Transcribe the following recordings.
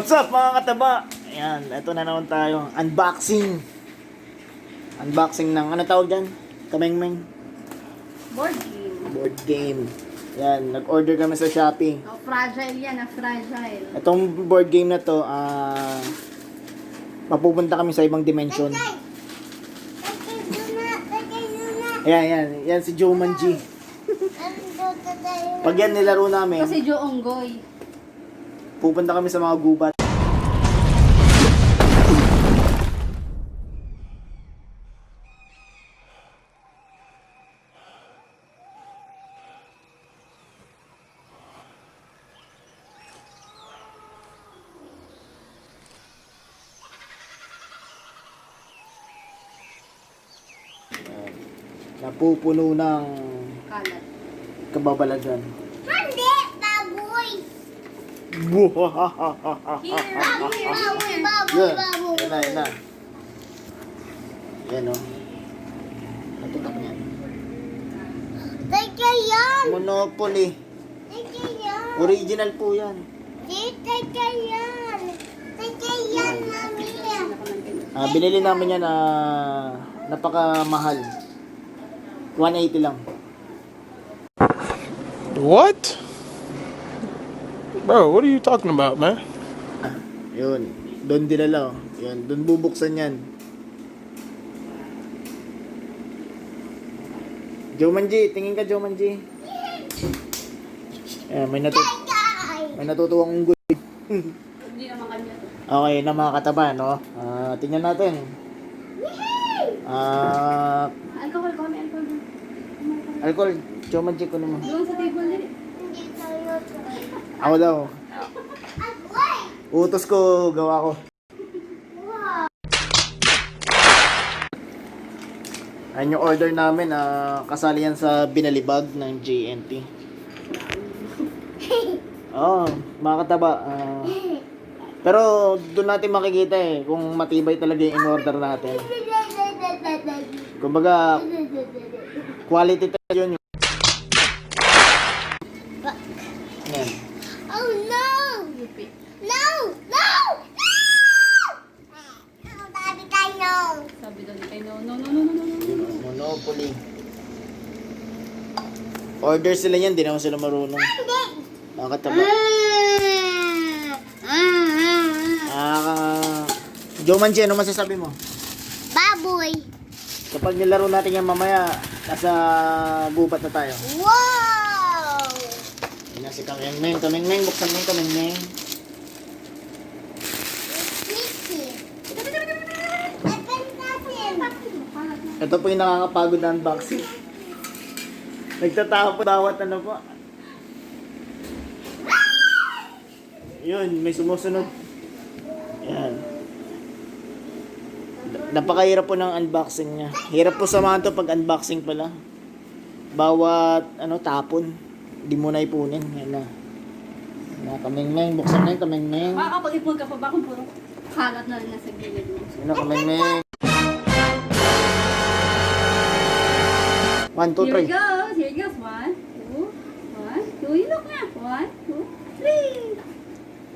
What's up mga kataba? Ayan, ito na naman tayo. Unboxing. Unboxing ng, ano tawag dyan? Kamengmeng? Board game. Ayan, nag-order kami sa Shopee. Oh, fragile yan, fragile. Itong board game na to, mapupunta kami sa ibang dimension. Ayan, yan si JUMANJI. Pag yan nilaro namin, Kasi Jo Onggoy. pupunta kami sa mga gubat. Napupuno ng Kalat. kababalagan. Hindi, baboy. Baboy. Yan na. Yan o. Natutak niyan. Teka yan. Monopoly. Teka yan. Original po yan. Teka yan. Teka yan, mami. Binili namin yan napakamahal. 180 lang. What? Bro, what are you talking about, man? Yun. Doon dinala. Yun. Doon bubuksan yan. JUMANJI. Tingin ka, JUMANJI. Ayan, may natutuwang unggoy. Hindi naman kanya to. Okay na mga kataba, no? Tingnan natin. Alcohol, kami alcohol. Alcohol. JUMANJI ko naman. Doon sa table nila. Hindi tayo. Ako daw. Agoy. Utos ko, gawa ko. Wow. Ayan yung order namin. Kasali yan sa binalibag ng JNT. Mga kataba. Pero doon natin makikita kung matibay talaga yung in-order natin. Kumbaga, quality talaga yun. Ayan. Oh no! Lupi. No! No! No! Sabi tayo no. Sabi daw ni kay no. Monopoly. Order sila yan, di naman sila marunong. Mga kataba. JUMANJI, ano masasabi mo? Baboy. Kapag nilaro natin yan mamaya, nasa gubat na tayo. Wow! Yan na si Kamengmeng. Kamengmeng, buksan mo yung Kamengmeng. Mickey. Open natin. Ito po yung nakakapagod na unboxing. Nagtatapos bawat ano po. Yun, may sumusunod. Yan. Napakahirap po ng unboxing niya. Hirap po samahan to pag unboxing pala. Bawat tapon, di mo na ipunin. Yan na. Kamengmeng, buksan na yung Kamengmeng. Makakapag-ipon ka pa ba kung puro kalat na nasa gilid mo? Yan na, Kamengmeng. 1, 2, 3. Here it goes. Here it goes. 1, 2, 1, 2. You look na. 1, 2,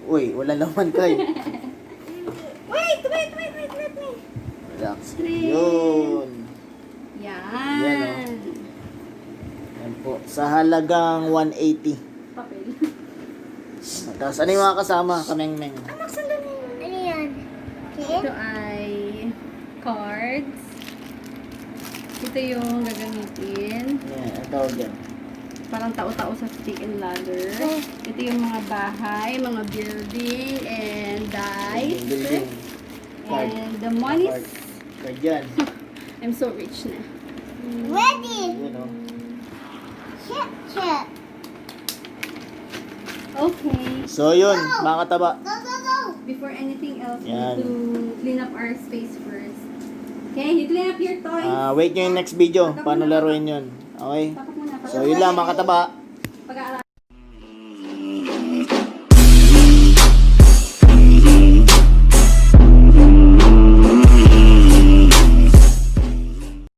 3. Uy, wala naman kay. Wait. Relax. Three. Yun. Yan. Yan po. Sa halagang 180. Papel. Tapos ano yung mga kasama? Kamengmeng. Ano yan? Ito ay cards. Ito yung gagamitin. Yan, ang tawag yan. Parang tao-tao sa stick and ladder. Ito yung mga bahay, mga building, and dice. Building. Card. And the money. Card yan. I'm so rich na. Ready. Yun o. Check. Okay. So yun, mga kataba. Go. Before anything else, we Yan. need to clean up our space first. Okay, you clean up your toys. Wait nyo yung next video. Paano laruin yun. Okay? Papak muna. So yun lang mga kataba.